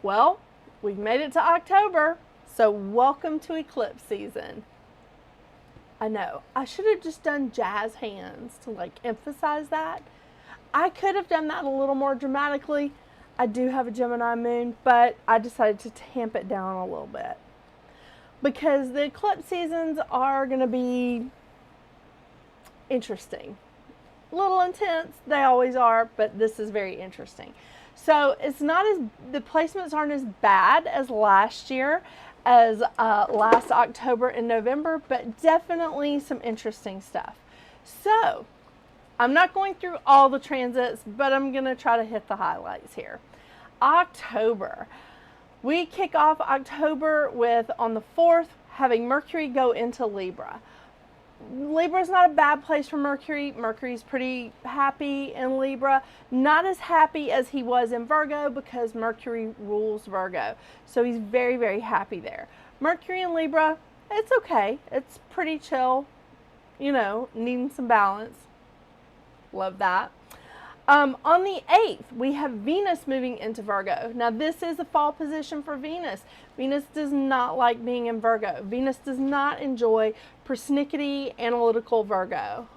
Well, we've made it to October, so welcome to eclipse season. I know, I should have just done jazz hands to like emphasize that. I could have done that a little more dramatically. I do have a Gemini moon, but I decided to tamp it down a little bit because the eclipse seasons are going to be interesting. A little intense, they always are, but this is very interesting. So it's not as, the placements aren't as bad as last year, as last October and November, but definitely some interesting stuff. So I'm not going through all the transits, but I'm going to try to hit the highlights here. October. We kick off October with, on the 4th, having Mercury go into Libra. Libra is not a bad place for Mercury. Mercury's pretty happy in Libra. Not as happy as he was in Virgo because Mercury rules Virgo. So he's very, very happy there. Mercury in Libra, it's okay. It's pretty chill. You know, needing some balance. Love that. On the 8th, we have Venus moving into Virgo. Now, this is a fall position for Venus. Venus does not like being in Virgo. Venus does not enjoy persnickety, analytical Virgo.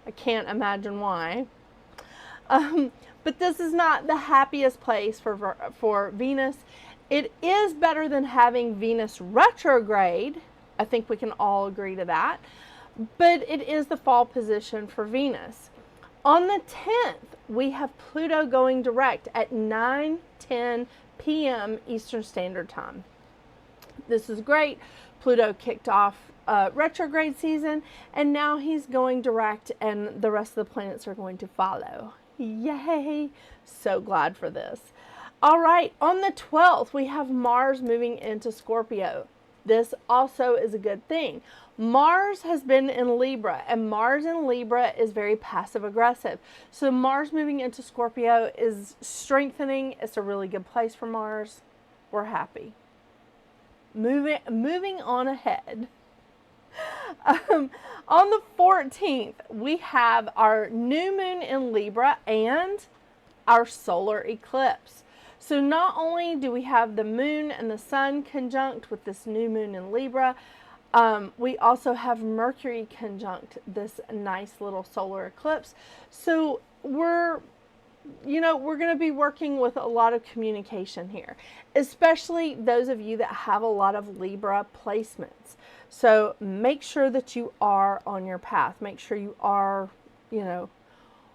I can't imagine why. But this is not the happiest place for Venus. It is better than having Venus retrograde. I think we can all agree to that. But it is the fall position for Venus. On the 10th, we have Pluto going direct at 9:10 p.m. Eastern Standard Time. This is great. Pluto kicked off retrograde season, and now he's going direct, and the rest of the planets are going to follow. Yay! So glad for this. All right, on the 12th, we have Mars moving into Scorpio. This also is a good thing. Mars has been in Libra, and Mars in Libra is very passive aggressive. So Mars moving into Scorpio is strengthening. It's a really good place for Mars. We're happy. Moving on ahead. On the 14th, we have our new moon in Libra and our solar eclipse. So not only do we have the moon and the sun conjunct with this new moon in Libra, we also have Mercury conjunct this nice little solar eclipse. So we're going to be working with a lot of communication here, especially those of you that have a lot of Libra placements. So make sure that you are on your path. Make sure you are,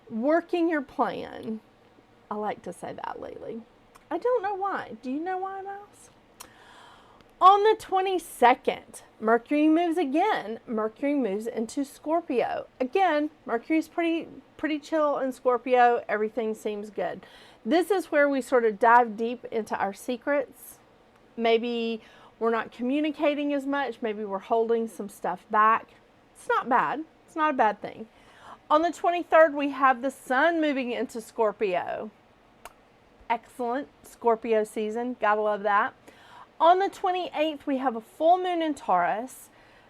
working your plan. I like to say that lately. I don't know why. Do you know why, Mouse? On the 22nd, Mercury moves again. Mercury moves into Scorpio. Again, Mercury's pretty chill in Scorpio. Everything seems good. This is where we sort of dive deep into our secrets. Maybe we're not communicating as much. Maybe we're holding some stuff back. It's not bad. It's not a bad thing. On the 23rd, we have the sun moving into Scorpio. Excellent Scorpio season. Gotta love that. On the 28th, we have a full moon in Taurus.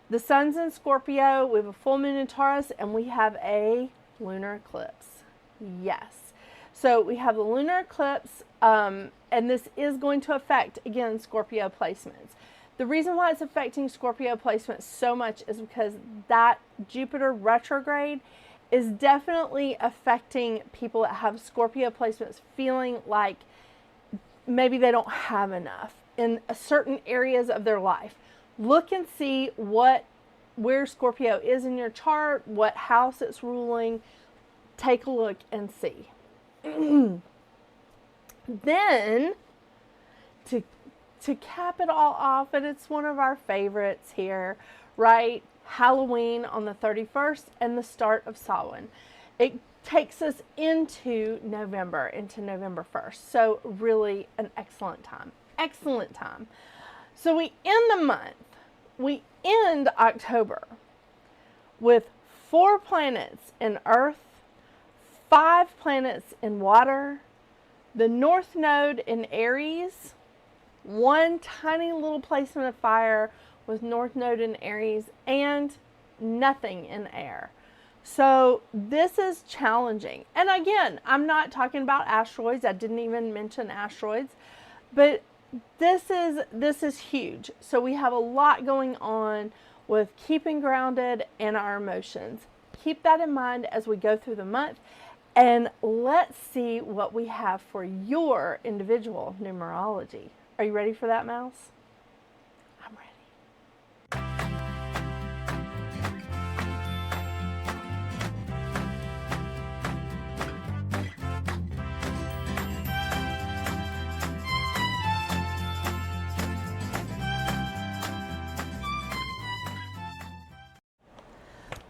The sun's in Scorpio. We have a full moon in Taurus, and we have a lunar eclipse. Yes. So we have the lunar eclipse, and this is going to affect, again, Scorpio placements. The reason why it's affecting Scorpio placements so much is because that Jupiter retrograde is definitely affecting people that have Scorpio placements, feeling like maybe they don't have enough in certain areas of their life. Look and see where Scorpio is in your chart, what house it's ruling. Take a look and see. Then, to cap it all off, and it's one of our favorites here, right? Halloween on the 31st and the start of Samhain. It takes us into November 1st. So really an excellent time. Excellent time. So we end the month. We end October with 4 planets in Earth, 5 planets in water, the North Node in Aries, 1 tiny little placement of fire with North Node in Aries, and nothing in air. So this is challenging. And again, I'm not talking about asteroids. I didn't even mention asteroids. But this is huge. So we have a lot going on with keeping grounded in our emotions. Keep that in mind as we go through the month, and let's see what we have for your individual numerology. Are you ready for that, Mouse? I'm ready.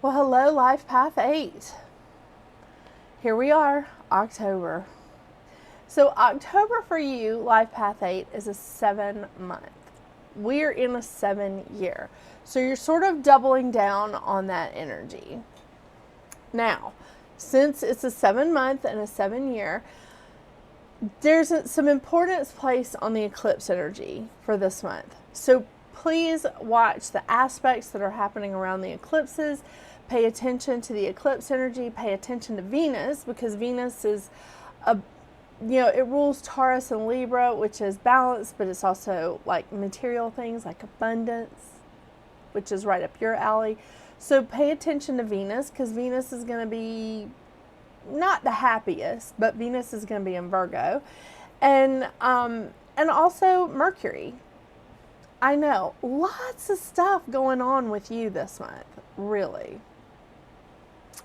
Well, hello, Life Path 8. Here we are, October. So October for you, Life Path 8, is a 7-month. We're in a 7-year. So you're sort of doubling down on that energy. Now, since it's a 7-month and a 7-year, there's some importance placed on the eclipse energy for this month. So please watch the aspects that are happening around the eclipses. Pay attention to the eclipse energy. Pay attention to Venus, because Venus is it rules Taurus and Libra, which is balance, but it's also like material things like abundance, which is right up your alley. So pay attention to Venus, because Venus is going to be not the happiest, but Venus is going to be in Virgo, and also Mercury. I know, lots of stuff going on with you this month, really.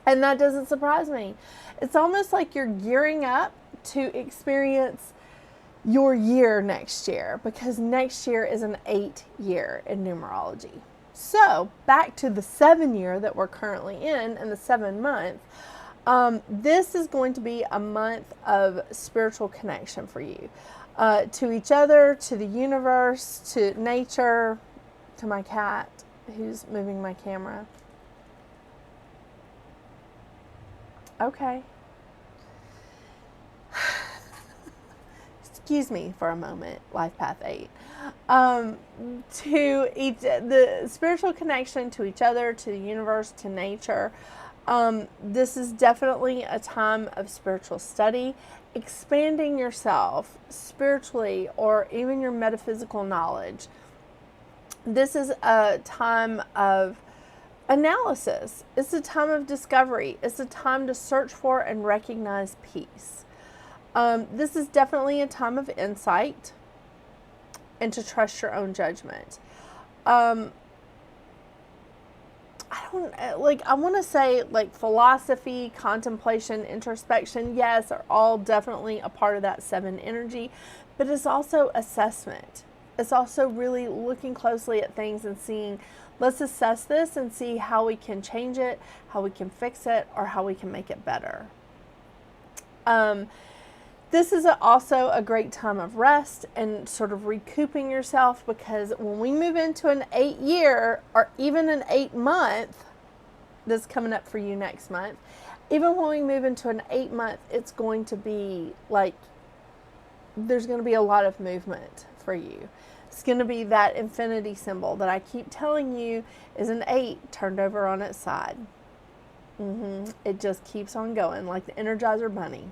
And that doesn't surprise me. It's almost like you're gearing up to experience your year next year, because next year is an 8-year in numerology. So back to the 7-year that we're currently in, and the 7-month. This is going to be a month of spiritual connection for you, to each other, to the universe, to nature, to my cat who's moving my camera. Okay. Excuse me for a moment, Life Path 8. The spiritual connection to each other, to the universe, to nature. This is definitely a time of spiritual study, expanding yourself spiritually, or even your metaphysical knowledge. This is a time of analysis. It's a time of discovery. It's a time to search for and recognize peace. This is definitely a time of insight and to trust your own judgment. I want to say like philosophy, contemplation, introspection, yes, are all definitely a part of that 7 energy, but it's also assessment. It's also really looking closely at things and seeing, let's assess this and see how we can change it, how we can fix it, or how we can make it better. This is also a great time of rest and sort of recouping yourself, because when we move into an 8-year or even an 8-month, that's coming up for you next month, even when we move into an 8-month, it's going to be like, there's going to be a lot of movement for you. It's going to be that infinity symbol that I keep telling you is an 8 turned over on its side. It just keeps on going like the Energizer Bunny.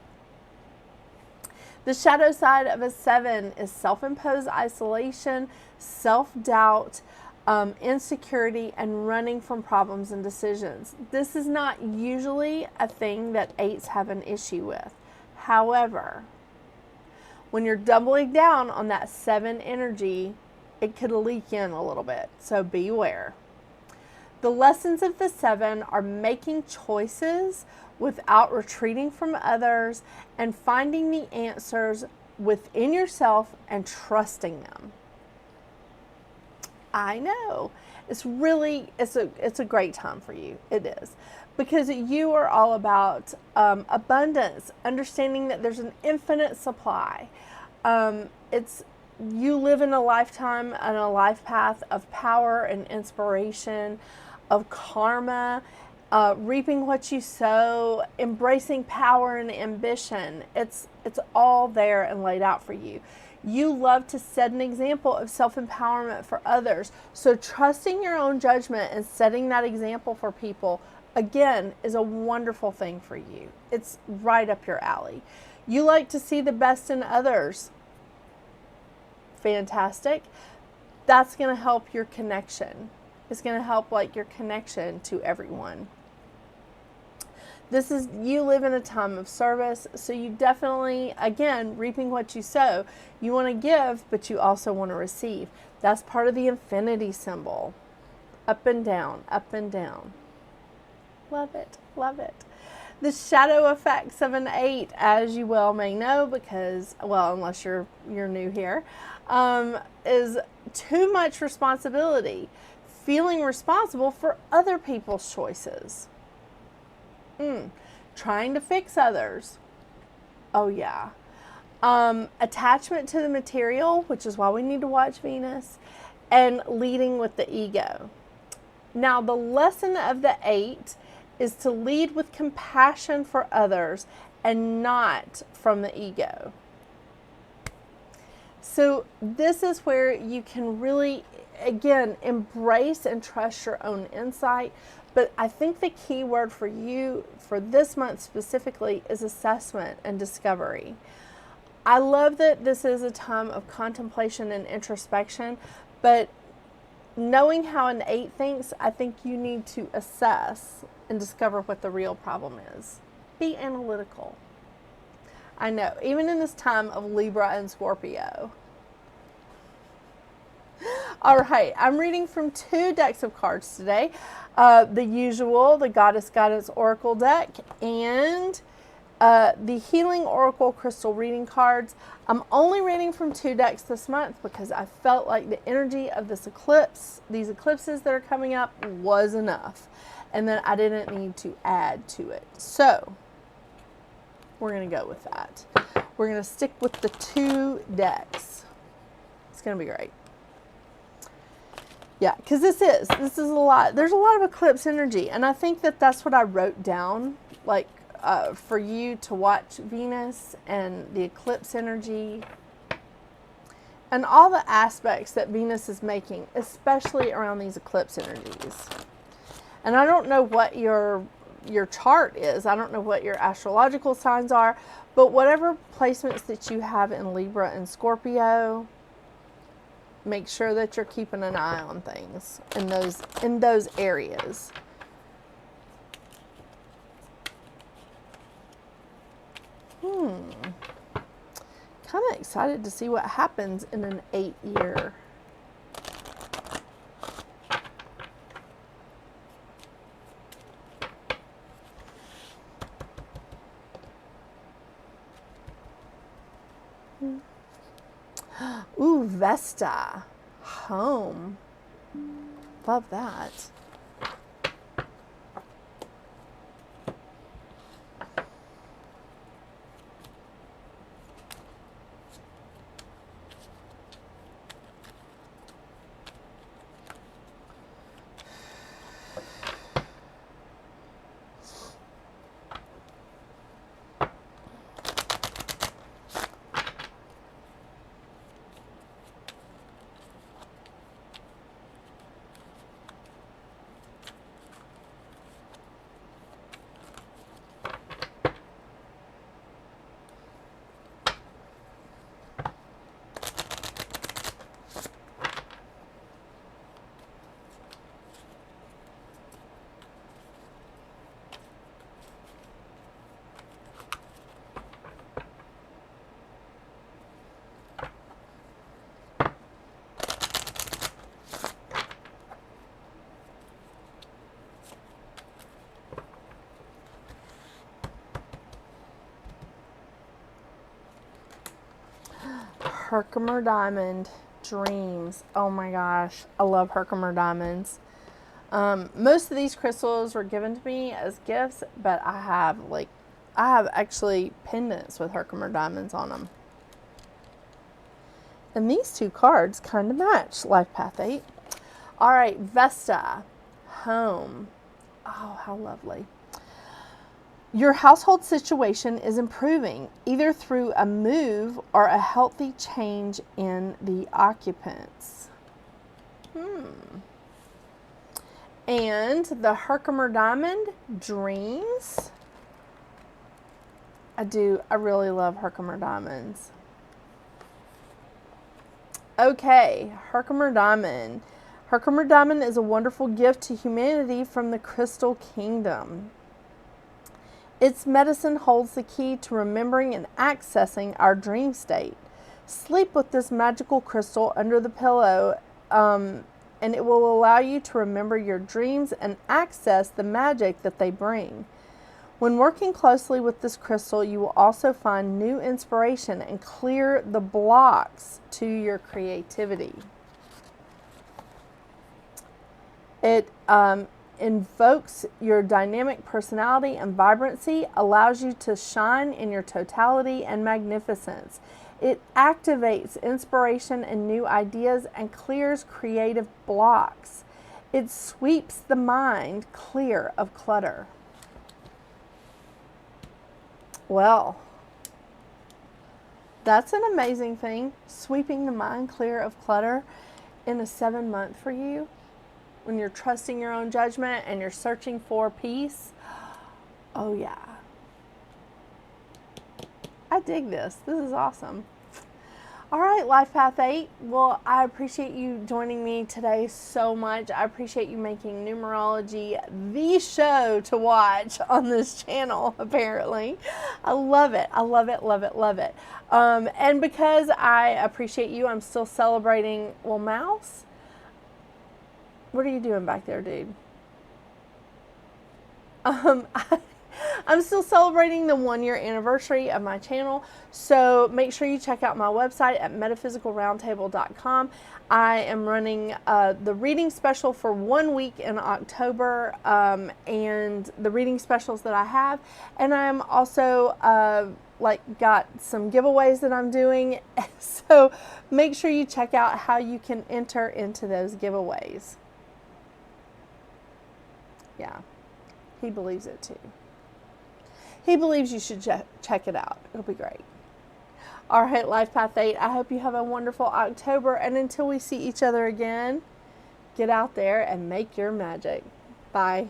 The shadow side of a 7 is self-imposed isolation, self-doubt, insecurity, and running from problems and decisions. This is not usually a thing that 8s have an issue with. However, when you're doubling down on that 7 energy, it could leak in a little bit, so beware. The lessons of the 7 are making choices without retreating from others, and finding the answers within yourself and trusting them. I know. It's a great time for you. It is. Because you are all about abundance, understanding that there's an infinite supply. You live in a lifetime and a life path of power and inspiration, of karma, reaping what you sow, embracing power and ambition. It's all there and laid out for you. You love to set an example of self-empowerment for others. So trusting your own judgment and setting that example for people, again, is a wonderful thing for you. It's right up your alley. You like to see the best in others. fantastic. That's going to help your connection. It's going to help like your connection to everyone. This is, you live in a time of service, so you definitely, again, reaping what you sow. You want to give, but you also want to receive. That's part of the infinity symbol. Up and down, up and down. Love it, love it. The shadow effects of an 8, as you well may know, because, well, unless you're new here, is too much responsibility. Feeling responsible for other people's choices. Trying to fix others. Oh yeah. Attachment to the material, which is why we need to watch Venus, and leading with the ego. Now, the lesson of the 8 is to lead with compassion for others and not from the ego. So this is where you can really, again, embrace and trust your own insight. But I think the key word for you for this month specifically is assessment and discovery. I love that this is a time of contemplation and introspection, but knowing how an 8 thinks, I think you need to assess and discover what the real problem is. Be analytical. I know, even in this time of Libra and Scorpio. All right, I'm reading from 2 decks of cards today. The usual, the Goddess Guidance Oracle deck, and the Healing Oracle Crystal reading cards. I'm only reading from 2 decks this month because I felt like the energy of this eclipse, these eclipses that are coming up, was enough. And then I didn't need to add to it. So, we're going to go with that. We're going to stick with the 2 decks. It's going to be great. Yeah, because this is a lot. There's a lot of eclipse energy, and I think that that's what I wrote down, like for you to watch Venus and the eclipse energy and all the aspects that Venus is making, especially around these eclipse energies. And I don't know what your chart is. I don't know what your astrological signs are, but whatever placements that you have in Libra and Scorpio, make sure that you're keeping an eye on things in those areas. Kind of excited to see what happens in an 8-year. Ooh, Vesta. Home. Love that. Herkimer Diamond, Dreams. Oh my gosh, I love Herkimer Diamonds. Most of these crystals were given to me as gifts, but I have actually pendants with Herkimer Diamonds on them. And these 2 cards kind of match Life Path 8. All right, Vesta, Home. Oh, how lovely. Your household situation is improving, either through a move or a healthy change in the occupants. And the Herkimer Diamond, Dreams. I really love Herkimer Diamonds. Okay, Herkimer Diamond. Herkimer Diamond is a wonderful gift to humanity from the Crystal Kingdom. Its medicine holds the key to remembering and accessing our dream state. Sleep with this magical crystal under the pillow, and it will allow you to remember your dreams and access the magic that they bring. When working closely with this crystal, you will also find new inspiration and clear the blocks to your creativity. It invokes your dynamic personality and vibrancy, allows you to shine in your totality and magnificence. It activates inspiration and new ideas and clears creative blocks. It sweeps the mind clear of clutter. Well, that's an amazing thing, sweeping the mind clear of clutter in a 7-month for you. When you're trusting your own judgment and you're searching for peace. Oh yeah. I dig this. This is awesome. All right, Life Path 8. Well, I appreciate you joining me today so much. I appreciate you making numerology the show to watch on this channel, apparently. I love it. I love it, love it, love it. And because I appreciate you, I'm still celebrating, well, Mouse? What are you doing back there, dude? I'm still celebrating the 1-year anniversary of my channel, so make sure you check out my website at metaphysicalroundtable.com. I am running the reading special for 1 week in October, and the reading specials that I have, and I'm also got some giveaways that I'm doing, so make sure you check out how you can enter into those giveaways. Yeah, he believes it too. He believes you should check it out. It'll be great. All right, Life Path 8, I hope you have a wonderful October. And until we see each other again, get out there and make your magic. Bye.